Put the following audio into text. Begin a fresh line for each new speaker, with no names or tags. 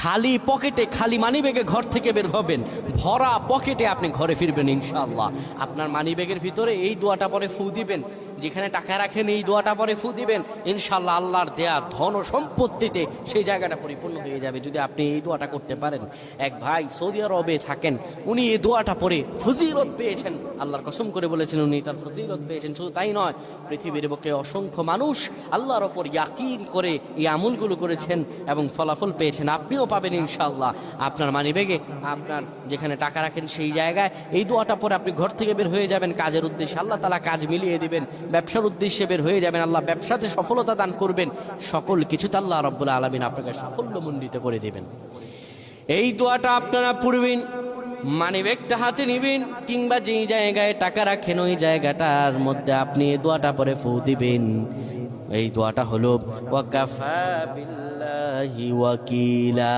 খালি পকেটে, খালি মানিব্যাগে ঘর থেকে বের হবেন, ভরা পকেটে আপনি ঘরে ফিরবেন ইনশাআল্লাহ। আপনার মানিব্যাগের ভিতরে এই দোয়াটা পরে ফু দিবেন, যেখানে টাকা রাখেন এই দোয়াটা পরে ফু দিবেন, ইনশাআল্লাহ আল্লাহর দেয়া ধন ও সম্পত্তিতে সেই জায়গাটা পরিপূর্ণ হয়ে যাবে যদি আপনি এই দোয়াটা করতে পারেন। এক ভাই সৌদি আরবে থাকেন, উনি এই দোয়াটা পরে ফজিলত পেয়েছেন, আল্লাহর কসম করে বলেছেন উনি তার ফজিলত পেয়েছেন। শুধু তাই নয়, পৃথিবীর বুকে অসংখ্য মানুষ আল্লাহর ওপর ইয়াকিন করে এই আমলগুলো করেছেন এবং ফলাফল পেয়েছেন। আপনিও পাবেন ইনশাআল্লাহ। আপনার মানিব্যাগে, আপনার যেখানে টাকা রাখেন সেই জায়গায় এই দোয়াটা পরে আপনি ঘর থেকে বের হয়ে যাবেন কাজের উদ্দেশ্যে, আল্লাহ তাআলা কাজ মিলিয়ে দিবেন। ব্যবসার উদ্দেশ্যে বের হয়ে যাবেন, আল্লাহ ব্যবসাতে সফলতা দান করবেন। সকল কিছুতে আল্লাহ রাব্বুল আলামিন আপনাকে সাফল্যমণ্ডিত করে দিবেন। এই দোয়াটা আপনারা পড়বেন, মানিব্যাগটা হাতে নিবেন, কিংবা যেই জায়গায় টাকা রাখেন ওই জায়গাটার মধ্যে আপনি এই দোয়াটা পরে ফু দিবেন। এই দোয়াটা হলো ওয়াকাফা বিল্লাহি ওয়াকিলা।